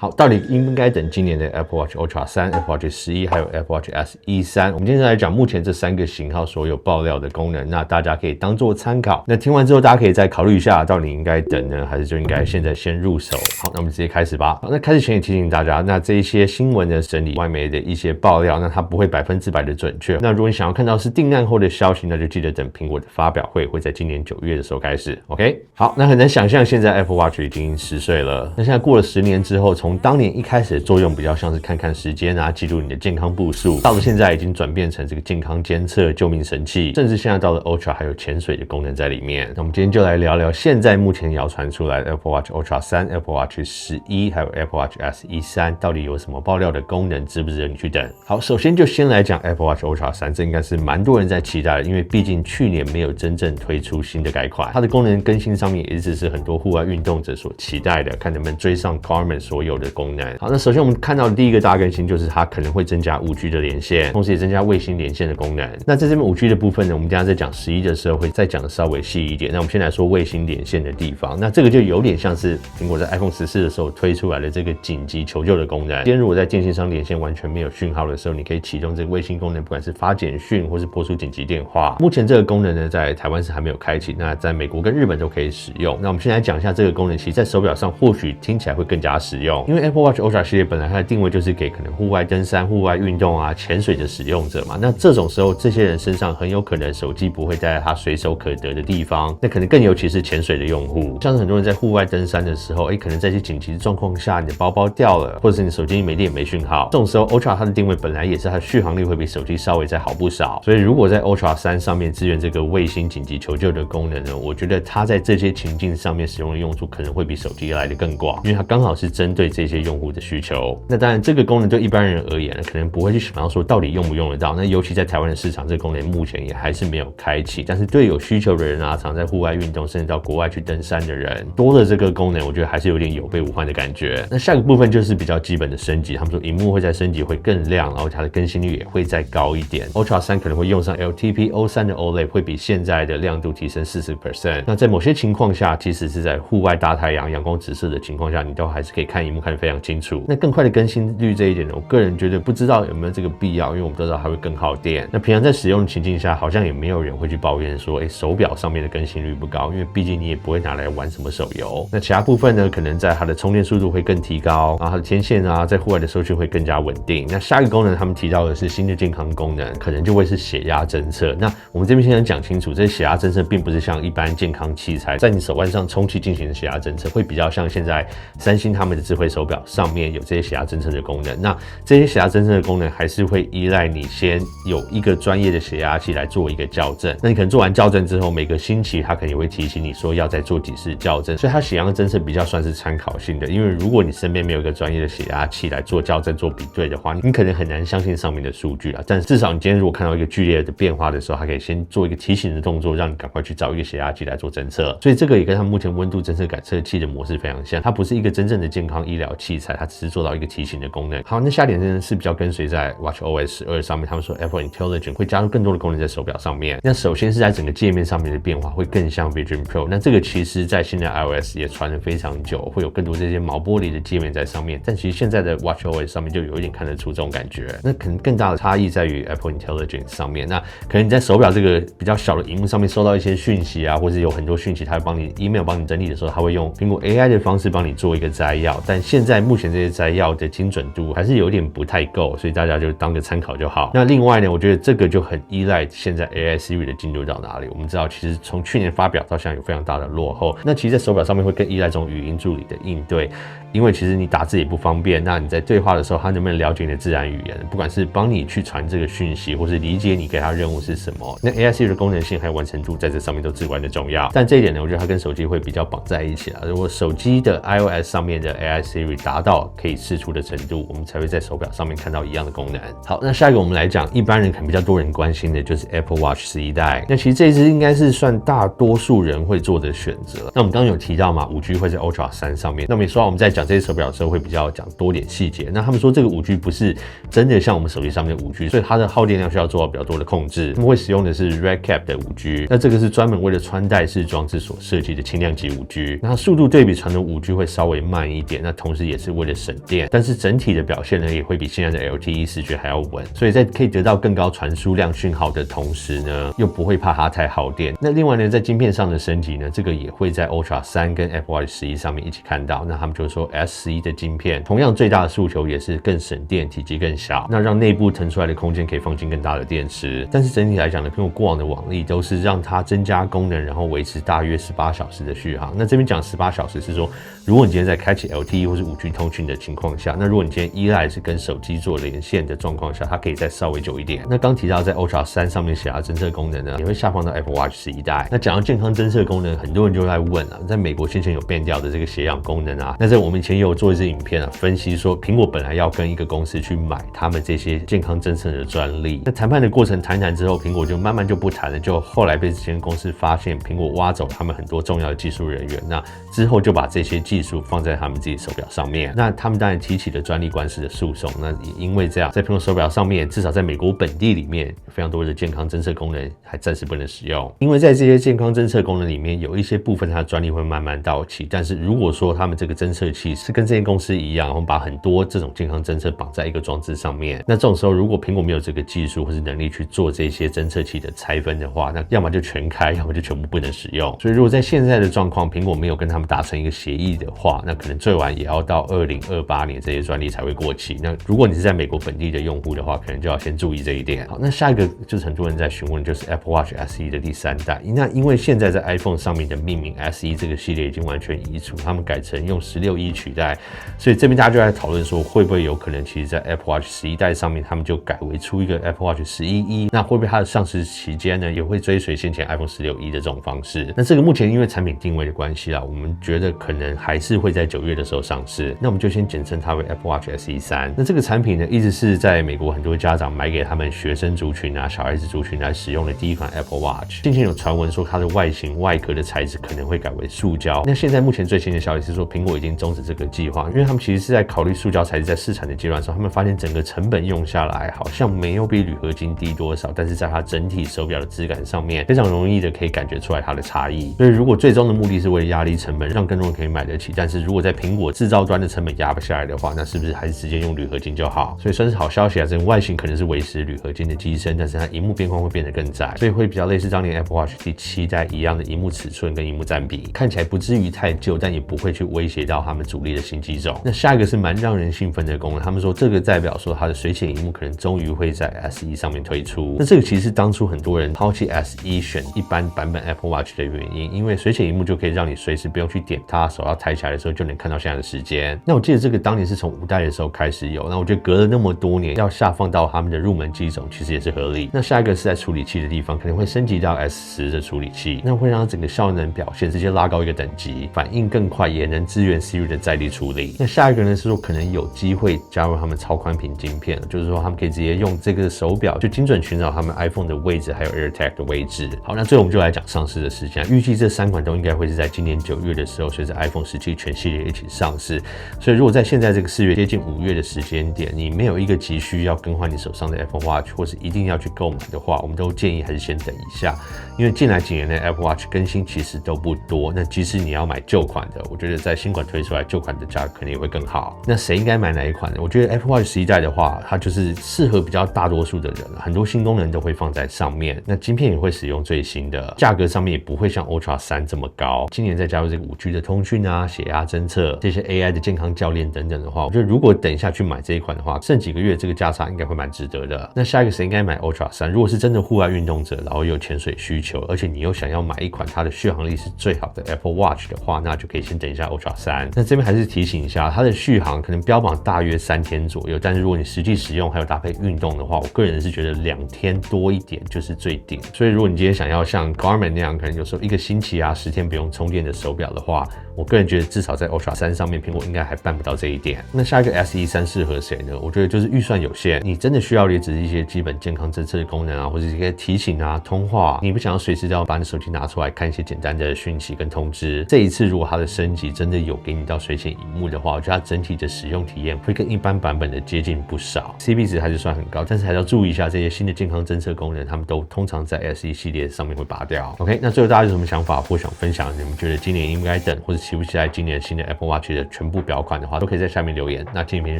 好，到底应不应该等今年的 Apple Watch Ultra 3、Apple Watch 11还有 Apple Watch SE 3？我们今天来讲目前这3个型号所有爆料的功能，那大家可以当做参考。那听完之后，大家可以再考虑一下，到底应该等呢，还是就应该现在先入手？好，那我们直接开始吧。好，那开始前也提醒大家，那这一些新闻的整理外媒的一些爆料，那它不会100%的准确。那如果你想要看到是定案后的消息，那就记得等苹果的发表会在今年9月的时候开始。OK， 好，那很难想象现在 Apple Watch 已经10岁了。那现在过了10年之后，从当年一开始的作用比较像是看看时间啊，记录你的健康步数，到了现在已经转变成这个健康监测、救命神器，甚至现在到了 Ultra 还有潜水的功能在里面。那我们今天就来聊聊现在目前谣传出来的 Apple Watch Ultra 3、Apple Watch 11还有 Apple Watch SE 3到底有什么爆料的功能，值不值得你去等？好，首先就先来讲 Apple Watch Ultra 3，这应该是蛮多人在期待的，因为毕竟去年没有真正推出新的改款，它的功能更新上面也一直是很多户外运动者所期待的，看能不能追上 Garmin 所有的功能。好，那首先我们看到的第一个大更新就是它可能会增加 5G 的连线，同时也增加卫星连线的功能。那在这边 5G 的部分呢，我们等一下在讲11的时候会再讲的稍微细一点。那我们先来说卫星连线的地方，那这个就有点像是苹果在 iPhone 14的时候推出来的这个紧急求救的功能。今天如果在电信商连线完全没有讯号的时候，你可以启动这个卫星功能，不管是发简讯或是拨出紧急电话。目前这个功能呢，在台湾是还没有开启，那在美国跟日本都可以使用。那我们先来讲一下这个功能，其实在手表上或许听起来会更加实用，因为 Apple Watch Ultra 系列本来它的定位就是给可能户外登山、户外运动啊、潜水的使用者嘛。那这种时候，这些人身上很有可能手机不会带在他随手可得的地方，那可能更尤其是潜水的用户，像是很多人在户外登山的时候，可能在一些紧急的状况下，你的包包掉了，或者是你手机没电没讯号，这种时候 Ultra 它的定位本来也是它的续航力会比手机稍微再好不少，所以如果在 Ultra 3上面支援这个卫星紧急求救的功能呢，我觉得它在这些情境上面使用的用处可能会比手机来得更广，因为它刚好是针对这些用户的需求。那当然这个功能对一般人而言可能不会去想到说到底用不用得到，那尤其在台湾的市场，这个功能目前也还是没有开启，但是对有需求的人啊，常在户外运动甚至到国外去登山的人，多了这个功能，我觉得还是有点有备无患的感觉。那下个部分就是比较基本的升级，他们说萤幕会再升级会更亮，然后它的更新率也会再高一点。Ultra 3可能会用上 LTPO3 的 OLED， 会比现在的亮度提升 40%。那在某些情况下，即使是在户外大太阳、阳光直射的情况下，你都还是可以看萤幕看得非常清楚。那更快的更新率这一点呢，我个人觉得不知道有没有这个必要，因为我们都知道它会更耗电。那平常在使用的情境下，好像也没有人会去抱怨说，手表上面的更新率不高，因为毕竟你也不会拿来玩什么手游。那其他部分呢，可能在它的充电速度会更提高，然后它的天线啊，在户外的收讯会更加稳定。那下一个功能他们提到的是新的健康功能，可能就会是血压侦测。那我们这边先讲清楚，这些血压侦测并不是像一般健康器材在你手腕上充气进行的血压侦测，会比较像现在三星他们的智慧手表上面有这些血压侦测的功能。那这些血压侦测的功能还是会依赖你先有一个专业的血压器来做一个校正，那你可能做完校正之后，每个星期它可能也会提醒你说要再做几次校正，所以它血压侦测比较算是参考性的，因为如果你身边没有一个专业的血压器来做校正、做比对的话，你可能很难相信上面的数据啦。但至少你今天如果看到一个剧烈的变化的时候，它可以先做一个提醒的动作，让你赶快去找一个血压计来做侦测。所以这个也跟他们目前温度侦测感测器的模式非常像，它不是一个真正的健康医疗器材，它只是做到一个提醒的功能。好，那下点真的是比较跟随在 WatchOS 12上面，他们说 Apple Intelligence 会加入更多的功能在手表上面。那首先是在整个界面上面的变化会更像 Vision Pro， 那这个其实在现在 iOS 也传了非常久，会有更多这些毛玻璃的界面在上面，但其实现在的 WatchOS 上面就有一点看得出这种感觉。那可能更大的差异在于 Apple Intelligence 上面，那可能你在手表这个比较小的萤幕上面收到一些讯息啊，或是有很多讯息它会帮你 email 帮你整理的时候，它会用苹果 AI 的方式帮你做一个摘要，但现在目前这些摘要的精准度还是有点不太够，所以大家就当个参考就好。那另外呢，我觉得这个就很依赖现在 AI Siri 的进度到哪里。我们知道其实从去年发表到现在有非常大的落后，那其实在手表上面会更依赖这种语音助理的应对，因为其实你打字也不方便，那你在对话的时候，它能不能了解你的自然语言，不管是帮你去传这个讯息，或是理解你给它任务是什么，那 AI Siri 的功能性还有完成度在这上面都至关的重要。但这一点呢，我觉得它跟手机会比较绑在一起啦。如果手机的 iOS 上面的 AI Siri 达到可以释出的程度，我们才会在手表上面看到一样的功能。好，那下一个我们来讲，一般人可能比较多人关心的就是 Apple Watch 11代。那其实这一支应该是算大多数人会做的选择。那我们刚刚有提到嘛， 5G 会在 Ultra 3上面。那我们也说我们在讲这些手表的时候会比较讲多点细节。那他们说这个 5G 不是真的像我们手机上面的 5G， 所以它的耗电量需要做到比较多的控制。他们会使用的是 RedCap 的 5G， 那这个是专门为了穿戴式装置所设计的轻量级 5G。那它速度对比传统 5G 会稍微慢一点，那同同时也是为了省电，但是整体的表现呢也会比现在的 LTE 视觉还要稳，所以在可以得到更高传输量讯号的同时呢，又不会怕它太耗电。那另外呢，在晶片上的升级呢，这个也会在 Ultra 3跟 Apple Watch 11上面一起看到。那他们就说 S11的晶片同样最大的诉求也是更省电，体积更小，那让内部腾出来的空间可以放进更大的电池。但是整体来讲呢，苹果过往的网力都是让它增加功能，然后维持大约18小时的续航。那这边讲18小时是说，如果你今天在开启 LTE 或是5G 通讯的情况下，那如果你今天依赖是跟手机做连线的状况下，它可以再稍微久一点。那刚提到在 Ultra 3上面血压侦测功能呢，也会下放到 Apple Watch 11代。那讲到健康侦测功能，很多人就在问啊，在美国先前有变掉的这个血氧功能啊，那在我们以前也有做一支影片啊，分析说苹果本来要跟一个公司去买他们这些健康侦测的专利。那谈判的过程谈之后，苹果就慢慢就不谈了，就后来被这间公司发现苹果挖走他们很多重要的技术人员，那之后就把这些技术放在他们自己手表上面。那他们当然提起了专利官司的诉讼。那也因为这样，在苹果手表上面，至少在美国本地里面，有非常多的健康侦测功能还暂时不能使用。因为在这些健康侦测功能里面，有一些部分它的专利会慢慢到期。但是如果说他们这个侦测器是跟这间公司一样，然后把很多这种健康侦测绑在一个装置上面，那这种时候如果苹果没有这个技术或是能力去做这些侦测器的拆分的话，那要么就全开，要么就全部不能使用。所以如果在现在的状况，苹果没有跟他们达成一个协议的话，那可能最晚也要到2028年这些专利才会过期。那如果你是在美国本地的用户的话，可能就要先注意这一点。好，那下一个就是很多人在询问，就是 Apple Watch SE 的第3代。那因为现在在 iPhone 上面的命名 SE 这个系列已经完全移除，他们改成用16E 取代，所以这边大家就在讨论说，会不会有可能其实在 Apple Watch 11代上面，他们就改为出一个 Apple Watch 11E， 那会不会它的上市期间呢，也会追随先前 iPhone 16E 的这种方式？那这个目前因为产品定位的关系啦，我们觉得可能还是会在9月的时候上市。那我们就先简称它为 Apple Watch SE 3。那这个产品呢，一直是在美国很多家长买给他们学生族群啊、小孩子族群来使用的第一款 Apple Watch。先前有传闻说它的外壳的材质可能会改为塑胶。那现在目前最新的消息是说，苹果已经终止这个计划，因为他们其实是在考虑塑胶材质在试产的阶段上，他们发现整个成本用下来好像没有比铝合金低多少，但是在它整体手表的质感上面，非常容易的可以感觉出来它的差异。所以如果最终的目的是为了压低成本，让更多人可以买得起，但是如果在苹果制造端的成本压不下来的话，那是不是还是直接用铝合金就好？所以算是好消息啊，这个外形可能是维持铝合金的机身，但是它萤幕边框会变得更窄，所以会比较类似当年 Apple Watch 第7代一样的萤幕尺寸跟萤幕占比，看起来不至于太旧，但也不会去威胁到他们主力的新机种。那下一个是蛮让人兴奋的功能，他们说这个代表说它的水显萤幕可能终于会在 SE 上面推出。那这个其实是当初很多人抛弃 SE 选一般版本 Apple Watch 的原因，因为水显萤幕就可以让你随时不用去点它，手要抬起来的时候就能看到现在的时间。那我记得这个当年是从5代的时候开始有，那我觉得隔了那么多年要下放到他们的入门机种，其实也是合理。那下一个是在处理器的地方，可能会升级到 S10 的处理器，那会让它整个效能表现直接拉高一个等级，反应更快，也能支援 Siri 的在地处理。那下一个呢是说可能有机会加入他们超宽屏晶片，就是说他们可以直接用这个手表就精准寻找他们 iPhone 的位置，还有 AirTag 的位置。好，那最后我们就来讲上市的时间，预计这3款都应该会是在今年9月的时候，随着 iPhone 17全系列一起上市。所以如果在现在这个4月接近5月的时间点，你没有一个急需要更换你手上的 Apple Watch， 或是一定要去购买的话，我们都建议还是先等一下，因为近来几年的 Apple Watch 更新其实都不多。那即使你要买旧款的，我觉得在新款推出来，旧款的价格可能也会更好。那谁应该买哪一款呢？我觉得 Apple Watch 11代的话，它就是适合比较大多数的人，很多新功能都会放在上面，那晶片也会使用最新的，价格上面也不会像 Ultra 3这么高。今年再加入这个5G 的通讯啊、血压侦测、这些 AI 的健康教练等等的话，我觉得如果等一下去买这一款的话，剩几个月这个价差应该会蛮值得的。那下一个谁应该买 Ultra 3？如果是真的户外运动者，然后有潜水需求，而且你又想要买一款它的续航力是最好的 Apple Watch 的话，那就可以先等一下 Ultra 3。那这边还是提醒一下，它的续航可能标榜大约3天左右，但是如果你实际使用还有搭配运动的话，我个人是觉得2天多一点就是最顶。所以如果你今天想要像 Garmin 那样，可能有时候1个星期啊10天不用充电的手表的话，我个人觉得至少在 Ultra 3上面，苹果应该还办不到这一点。那下一个 SE 3适合谁呢？我觉得就是预算有限，你真的需要的只是一些基本健康侦测的功能啊，或者一些提醒啊、通话，你不想要随时都要把你手机拿出来看一些简单的讯息跟通知。这一次如果它的升级真的有给你到水显萤幕的话，我觉得它整体的使用体验会跟一般版本的接近不少， CP 值还是算很高，但是还是要注意一下这些新的健康侦测功能，他们都通常在 SE 系列上面会拔掉。OK， 那最后大家有什么想法或想分享？你们觉得今年应该等，或者期不期待今年新的 Apple Watch 的全全部表款的话，都可以在下面留言。那今天影片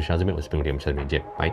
就到这边，我是冰点，我们下次见，拜。